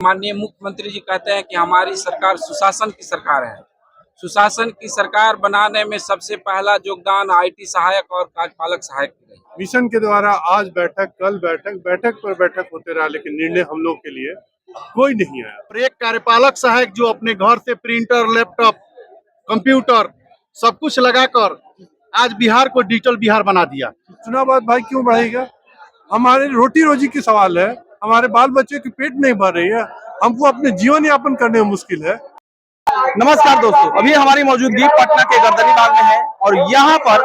माननीय मुख्यमंत्री जी कहते हैं कि हमारी सरकार सुशासन की सरकार है। सुशासन की सरकार बनाने में सबसे पहला योगदान आईटी सहायक और कार्यपालक सहायक की है। मिशन के द्वारा आज बैठक, कल बैठक, बैठक पर बैठक होते रहा, लेकिन निर्णय हम लोग के लिए कोई नहीं आया। और एक कार्यपालक सहायक जो अपने घर से प्रिंटर, लैपटॉप, कंप्यूटर सब कुछ लगाकर आज बिहार को डिजिटल बिहार बना दिया। चुनाव बाद भाई क्यों बढ़ेगा? हमारे रोटी रोजी की सवाल है, हमारे बाल बच्चे की पेट नहीं भर रही है, हमको अपने जीवन यापन करने में मुश्किल है। नमस्कार दोस्तों, अभी हमारी मौजूदगी पटना के गर्दनी बाग में है और यहाँ पर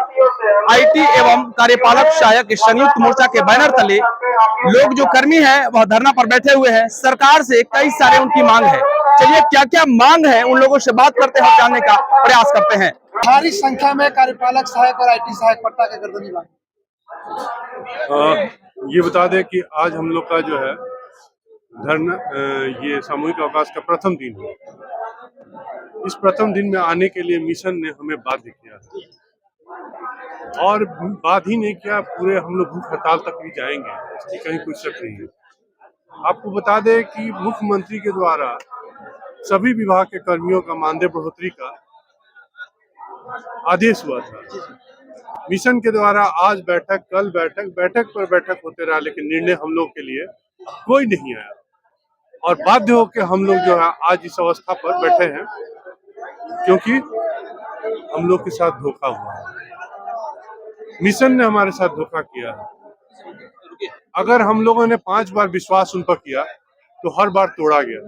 आईटी एवं कार्यपालक सहायक संयुक्त मोर्चा के बैनर तले लोग जो कर्मी हैं वह धरना पर बैठे हुए हैं। सरकार से कई सारे उनकी मांग है। चलिए क्या क्या मांग है उन लोगों से बात करते हैं और जानने का प्रयास करते हैं। भारी संख्या में कार्यपालक सहायक और आईटी सहायक पटना के गर्दनी बाग। ये बता दें कि आज हम लोग का जो है धरना, ये सामूहिक अवकाश का प्रथम दिन है। इस प्रथम दिन में आने के लिए मिशन ने हमें बाध्य किया और बात ही नहीं किया, पूरे हम लोग भूख हड़ताल तक भी जाएंगे, इसकी कहीं कोई शक नहीं है। आपको बता दें कि मुख्यमंत्री के द्वारा सभी विभाग के कर्मियों का मानदेय बढ़ोतरी का आदेश हुआ था। मिशन के द्वारा आज बैठक, कल बैठक, बैठक पर बैठक होते रहा, लेकिन निर्णय हम लोग के लिए कोई नहीं आया और बाध्य होकर हम लोग जो है आज इस अवस्था पर बैठे हैं, क्योंकि हम लोग के साथ धोखा हुआ है। मिशन ने हमारे साथ धोखा किया है। अगर हम लोगों ने 5 बार विश्वास उन पर किया तो हर बार तोड़ा गया,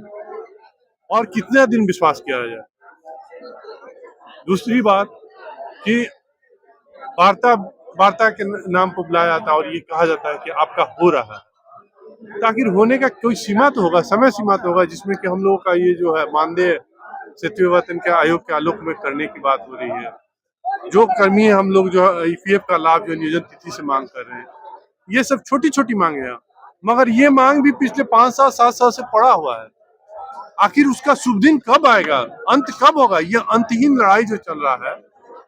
और कितने दिन विश्वास किया जाए। दूसरी बात कि वार्ता के नाम पर बुलाया जाता है और ये कहा जाता है कि आपका हो रहा है, ताकि होने का कोई सीमा तो होगा, समय सीमा तो होगा, जिसमें कि हम लोगों का ये जो है मानदेय सेतु वेतन के आयोग के आलोक में करने की बात हो रही है। जो कर्मी है हम लोग जो है ईपीएफ का लाभ जो नियोजन तिथि से मांग कर रहे हैं, ये सब छोटी छोटी मांगे हैं, मगर ये मांग भी पिछले 5 साल 7 साल से पड़ा हुआ है। आखिर उसका शुभ दिन कब आएगा, अंत कब होगा? ये अंतहीन लड़ाई जो चल रहा है,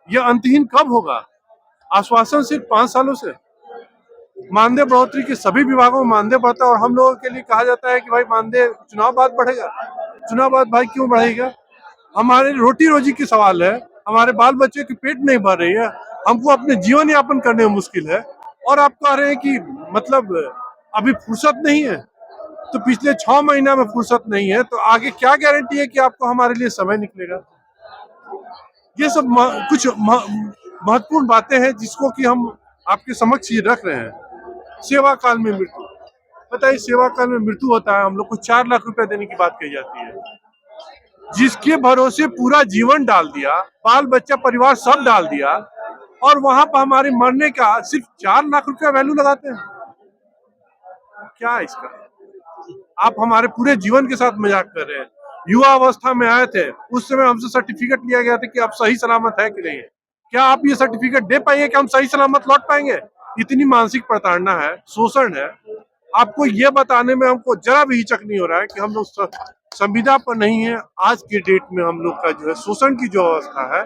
ये अंतहीन कब होगा? आश्वासन सिर्फ 5 सालों से। मानदेय बढ़ोतरी के सभी विभागों में मानदेय बढ़ता है और हम लोगों के लिए कहा जाता है कि भाई मानदेय चुनाव बाद बढ़ेगा। चुनाव बाद भाई क्यों बढ़ेगा? हमारे रोटी रोजी की सवाल है, हमारे बाल बच्चे की पेट नहीं भर रही है, हमको अपने जीवन यापन करने में मुश्किल है, और आप कह रहे हैं कि मतलब अभी फुर्सत नहीं है। तो पिछले 6 महीना में फुर्सत नहीं है, तो आगे क्या गारंटी है कि आपको हमारे लिए समय निकलेगा? ये सब कुछ महत्वपूर्ण बातें हैं जिसको कि हम आपके समक्ष ये रख रहे हैं। सेवा काल में मृत्यु, बताइए, सेवा काल में मृत्यु होता है, हम लोग को 4 लाख रुपए देने की बात कही जाती है। जिसके भरोसे पूरा जीवन डाल दिया, बाल बच्चा परिवार सब डाल दिया, और वहां पर हमारे मरने का सिर्फ 4 लाख रुपया वैल्यू लगाते हैं। क्या है इसका? आप हमारे पूरे जीवन के साथ मजाक कर रहे हैं। युवा अवस्था में आए थे, उस समय हमसे सर्टिफिकेट लिया गया था कि आप सही सलामत है कि नहीं। क्या आप ये सर्टिफिकेट दे पाएंगे कि हम सही सलामत लौट पाएंगे? इतनी मानसिक प्रताड़ना है, शोषण है। आपको ये बताने में हमको जरा भी हिचक नहीं हो रहा है कि हम लोग संविदा पर नहीं है। आज के डेट में हम लोग का जो है शोषण की जो अवस्था है,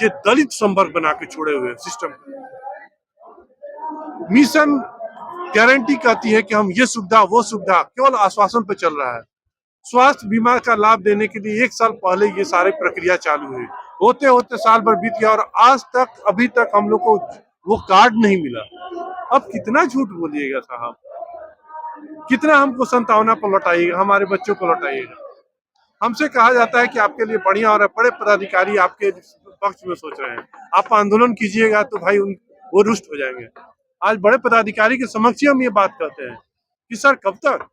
ये दलित संवर्ग बना के छोड़े हुए सिस्टम। मिशन गारंटी कहती है कि हम ये सुविधा वो सुविधा, केवल आश्वासन पे चल रहा है। स्वास्थ्य बीमा का लाभ देने के लिए 1 साल पहले ये सारी प्रक्रिया चालू हुई, होते होते साल भर बीत गया और आज तक अभी तक हम लोग को वो कार्ड नहीं मिला। अब कितना झूठ बोलिएगा साहब, कितना हमको संतावना पर लौटाइएगा, हमारे बच्चों को लौटाइएगा। हमसे कहा जाता है कि आपके लिए बढ़िया और बड़े पदाधिकारी आपके पक्ष में सोच रहे हैं, आप आंदोलन कीजिएगा तो भाई वो रुष्ट हो जाएंगे। आज बड़े पदाधिकारी के समक्ष हम ये बात कहते हैं कि सर कब तक?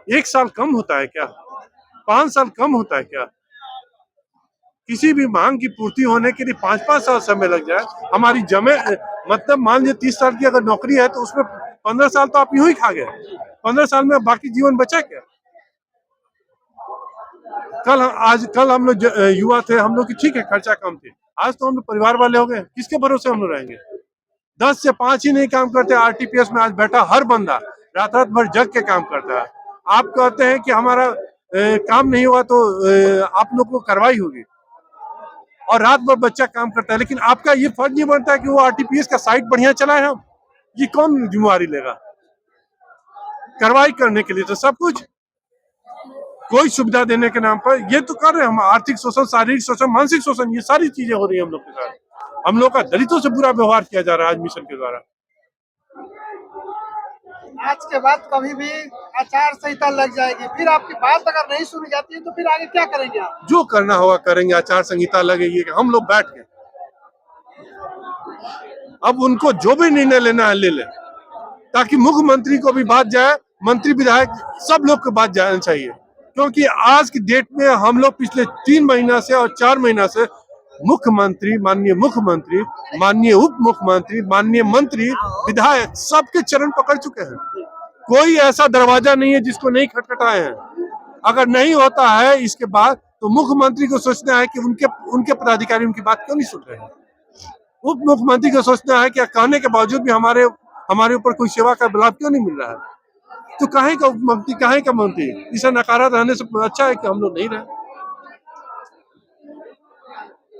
1 साल कम होता है क्या? 5 साल कम होता है क्या? किसी भी मांग की पूर्ति होने के लिए 5-5 साल समय लग जाए। हमारी मतलब मान लीजिए 30 साल की अगर नौकरी है तो उसमें 15 साल तो आप यूं ही खा गए। 15 साल में बाकी जीवन बचा क्या? कल हम लोग युवा थे, हम लोग की ठीक है खर्चा कम थे, आज तो हम लोग परिवार वाले हो गए। किसके भरोसे हम लोग रहेंगे? 10 से 5 ही नहीं काम करते। आरटीपीएस में आज बैठा हर बंदा रात रात भर जग के काम करता है। आप कहते हैं कि हमारा काम नहीं हुआ तो आप लोग को कार्रवाई होगी, और रात भर बच्चा काम करता है, लेकिन आपका ये फर्ज नहीं बनता है कि वो आरटीपीएस का साइट बढ़िया चलाए। हम ये कौन जिम्मेवारी लेगा? कार्रवाई करने के लिए तो सब कुछ कोई सुविधा देने के नाम पर ये तो कर रहे हैं हम। आर्थिक शोषण, शारीरिक शोषण, मानसिक शोषण, ये सारी चीजें हो रही है हम लोग के साथ। हम लोग का दलितों से बुरा व्यवहार किया जा रहा है आज मिशन के द्वारा। आज के बाद कभी भी आचार संहिता लग जाएगी, फिर आपकी बात अगर नहीं सुनी जाती है तो फिर आगे क्या करेंगे आप? जो करना होगा करेंगे। आचार संहिता लगेगी, हम लोग बैठ के अब उनको जो भी निर्णय लेना है ले लें, ताकि मुख्यमंत्री को भी बात जाए, मंत्री विधायक सब लोग को बात जाना चाहिए। क्योंकि आज की डेट में हम लोग पिछले 3 महीना से और 4 महीना से मुख्यमंत्री, माननीय उप मुख्यमंत्री, माननीय मंत्री, विधायक सबके चरण पकड़ चुके हैं। कोई ऐसा दरवाजा नहीं है जिसको नहीं खटखटाए हैं। अगर नहीं होता है इसके बाद तो मुख्यमंत्री को सोचना है कि उनके पदाधिकारी उनकी बात क्यों नहीं सुन रहे हैं। उप मुख्यमंत्री को सोचना है कि कहने के बावजूद भी हमारे ऊपर कोई सेवा का लाभ क्यों नहीं मिल रहा है। तो काहे का उपमुख्यमंत्री, काहे का मंत्री, इसे नकारा रहने से अच्छा है कि हम लोग नहीं रहे।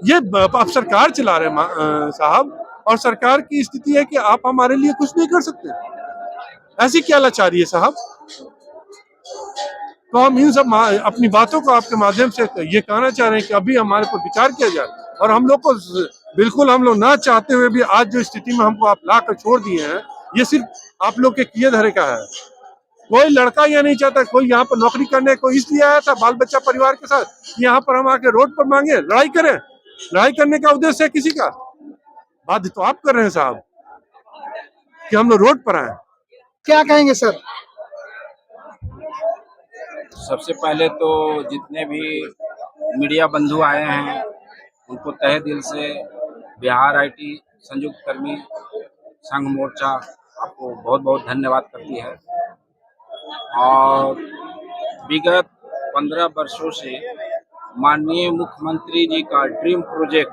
ये आप सरकार चला रहे हैं साहब, और सरकार की स्थिति है कि आप हमारे लिए कुछ नहीं कर सकते। ऐसी क्या लाचारी है साहब। तो हम इन सब अपनी बातों को आपके माध्यम से ये कहना चाह रहे हैं कि अभी हमारे पर विचार किया जाए। और हम लोग को बिल्कुल, हम लोग ना चाहते हुए भी आज जो स्थिति में हमको आप ला कर छोड़ दिए हैं, ये सिर्फ आप लोग के किए धरे का है। कोई लड़का यह नहीं चाहता कोई यहाँ पर नौकरी करने को इसलिए आया था बाल बच्चा परिवार के साथ, यहाँ पर हम आके रोड पर मांगे, लड़ाई करें। लड़ाई करने का उद्देश्य है किसी का? बाध्य तो आप कर रहे हैं साहब कि हम लोग रोड पर आए। क्या कहेंगे सर? सबसे पहले तो जितने भी मीडिया बंधु आए हैं उनको तहे दिल से बिहार आईटी संयुक्त कर्मी संघ मोर्चा आपको बहुत बहुत धन्यवाद करती है। और विगत 15 वर्षों से माननीय मुख्यमंत्री जी का ड्रीम प्रोजेक्ट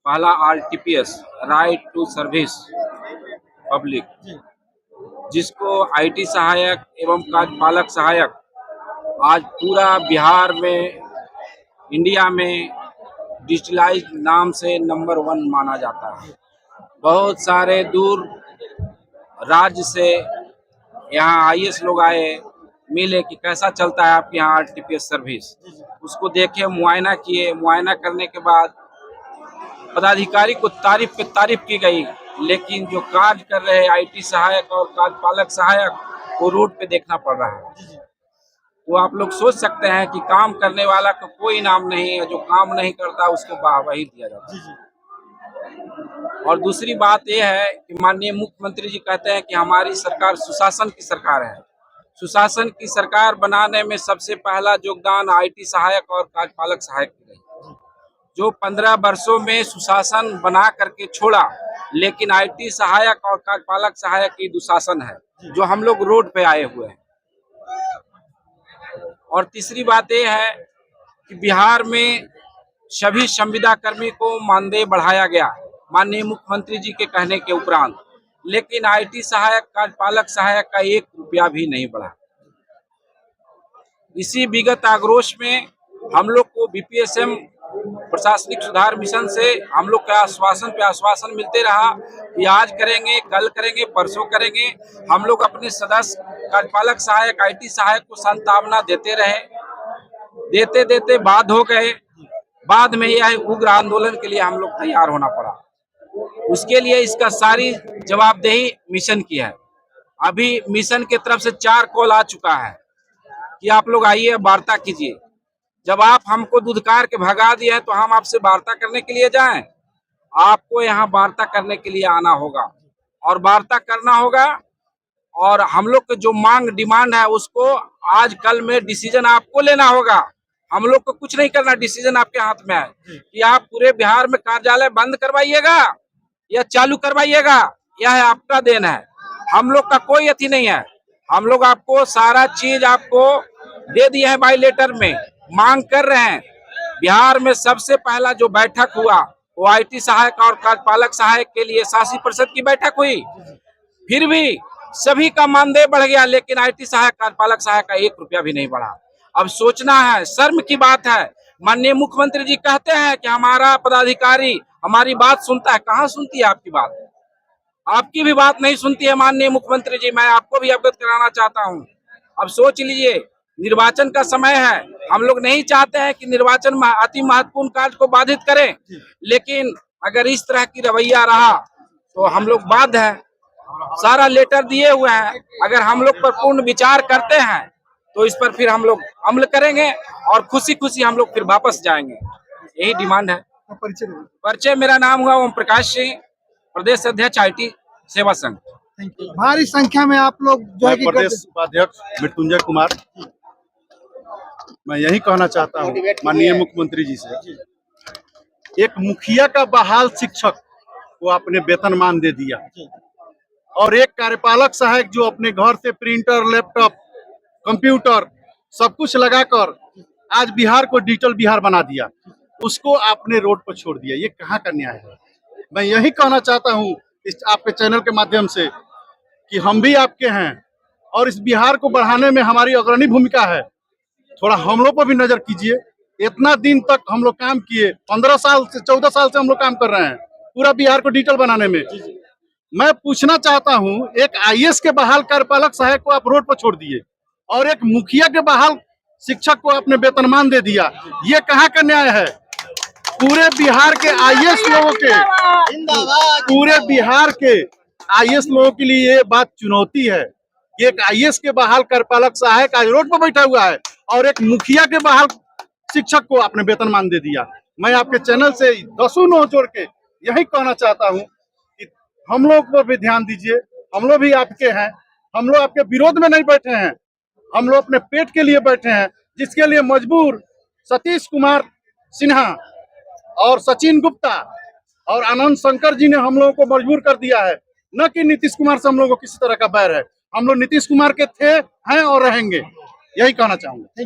पहला RTPS, right to service public, जिसको IT सहायक एवं कार्यपालक सहायक आज पूरा बिहार में, इंडिया में डिजिटलाइज्ड नाम से नंबर 1 माना जाता है। बहुत सारे दूर राज्य से यहाँ IAS लोग आए, मिले कि कैसा चलता है आपके यहाँ RTPS सर्विस। उसको देखे, मुआयना किए। मुआयना करने के बाद पदाधिकारी को तारीफ पे तारीफ की गई, लेकिन जो कार्य कर रहे IT सहायक और कार्यपालक सहायक वो रोड पे देखना पड़ रहा है। तो आप लोग सोच सकते हैं कि काम करने वाला का कोई इनाम नहीं है, जो काम नहीं करता उसको वाहवाही दिया जाता है। और दूसरी बात यह है कि माननीय मुख्यमंत्री जी कहते हैं कि हमारी सरकार सुशासन की सरकार है। सुशासन की सरकार बनाने में सबसे पहला योगदान IT सहायक और कार्यपालक सहायक की रही, जो 15 वर्षों में सुशासन बना करके छोड़ा। लेकिन IT सहायक और कार्यपालक सहायक की दुशासन है, जो हम लोग रोड पे आए हुए हैं। और तीसरी बात यह है कि बिहार में सभी संविदा कर्मी को मानदेय बढ़ाया गया माननीय मुख्यमंत्री जी के कहने के उपरांत, लेकिन IT सहायक, कार्यपालक सहायक का 1 रुपया भी नहीं बढ़ा। इसी विगत आक्रोश में हम लोग को BPSM प्रशासनिक सुधार मिशन से हम लोग का आश्वासन पे आश्वासन मिलते रहा कि आज करेंगे, कल करेंगे, परसों करेंगे। हम लोग अपने सदस्य कार्यपालक सहायक, IT सहायक को सांत्वना देते रहे, देते देते बाद हो गए। बाद में यह उग्र आंदोलन के लिए हम लोग तैयार होना पड़ा। उसके लिए इसका सारी जवाबदेही मिशन की है। अभी मिशन के तरफ से 4 कॉल आ चुका है कि आप लोग आइए, वार्ता कीजिए। जब आप हमको दुदकार के भगा दिए हैं तो हम आपसे वार्ता करने के लिए जाएं? आपको यहाँ वार्ता करने के लिए आना होगा और वार्ता करना होगा। और हम लोग के जो मांग डिमांड है उसको आज कल में डिसीजन आपको लेना होगा। हम लोग को कुछ नहीं करना, डिसीजन आपके हाथ में है कि आप पूरे बिहार में कार्यालय बंद करवाइएगा या चालू करवाइएगा। यह आपका देन है, हम लोग का कोई अति नहीं है। हम लोग आपको सारा चीज आपको दे दिए हैं, बाई लेटर में मांग कर रहे हैं। बिहार में सबसे पहला जो बैठक हुआ वो IT सहायक और कार्यपालक सहायक के लिए 87% की बैठक हुई। फिर भी सभी का मानदेय बढ़ गया, लेकिन IT सहायक, कार्यपालक सहायक का 1 रुपया भी नहीं बढ़ा। अब सोचना है, शर्म की बात है। माननीय मुख्यमंत्री जी कहते हैं कि हमारा पदाधिकारी हमारी बात सुनता है। कहाँ सुनती है आपकी बात? आपकी भी बात नहीं सुनती है माननीय मुख्यमंत्री जी। मैं आपको भी अवगत कराना चाहता हूँ। अब सोच लीजिए, निर्वाचन का समय है, हम लोग नहीं चाहते हैं कि निर्वाचन अति महत्वपूर्ण कार्य को बाधित करें, लेकिन अगर इस तरह की रवैया रहा तो हम लोग बाध्य हैं। सारा लेटर दिए हुए हैं, अगर हम लोग पर पूर्ण विचार करते हैं तो इस पर फिर हम लोग अमल करेंगे और खुशी खुशी हम लोग फिर वापस जाएंगे, यही डिमांड है। परिचय, मेरा नाम हुआ ओम प्रकाश सिंह, प्रदेश अध्यक्ष IT सेवा संघ। भारी संख्या में आप लोग जो है मैं कि प्रदेश उपाध्यक्ष मृत्युंजय कुमार, मैं यही कहना चाहता हूँ माननीय मुख्यमंत्री जी से, एक मुखिया का बहाल शिक्षक को आपने वेतनमान दे दिया और एक कार्यपालक सहायक जो अपने घर से प्रिंटर, लैपटॉप, कंप्यूटर सब कुछ लगाकर आज बिहार को डिजिटल बिहार बना दिया, उसको आपने रोड पर छोड़ दिया। ये कहाँ का न्याय है? मैं यही कहना चाहता हूँ इस आपके चैनल के माध्यम से कि हम भी आपके हैं और इस बिहार को बढ़ाने में हमारी अग्रणी भूमिका है। थोड़ा हम लोग पर भी नजर कीजिए। इतना दिन तक हम लोग काम किए, 15 साल से 14 साल से हम लोग काम कर रहे हैं पूरा बिहार को डिजिटल बनाने में। मैं पूछना चाहता हूं, एक IAS के बहाल कार्यपालक सहायक को आप रोड पर छोड़ दिए और एक मुखिया के बहाल शिक्षक को आपने वेतनमान दे दिया। ये कहाँ का न्याय है? पूरे बिहार के IAS लोगों के, पूरे बिहार के IAS लोगों के लिए ये बात चुनौती है कि एक IAS के बहाल कार्यपालक सहायक आज रोड पर बैठा हुआ है और एक मुखिया के बहाल शिक्षक को आपने वेतनमान दे दिया। मैं आपके चैनल से 10 नौ जोड़ के यही कहना चाहता हूं कि हम लोग पर भी ध्यान दीजिए। हम लोग भी आपके हैं, हम लोग आपके विरोध में नहीं बैठे हैं, हम लोग अपने पेट के लिए बैठे हैं, जिसके लिए मजबूर सतीश कुमार सिन्हा और सचिन गुप्ता और आनंद शंकर जी ने हम लोगों को मजबूर कर दिया है। न कि नीतीश कुमार से हम लोगों को किसी तरह का बैर है, हम लोग नीतीश कुमार के थे, हैं और रहेंगे, यही कहना चाहूंगा।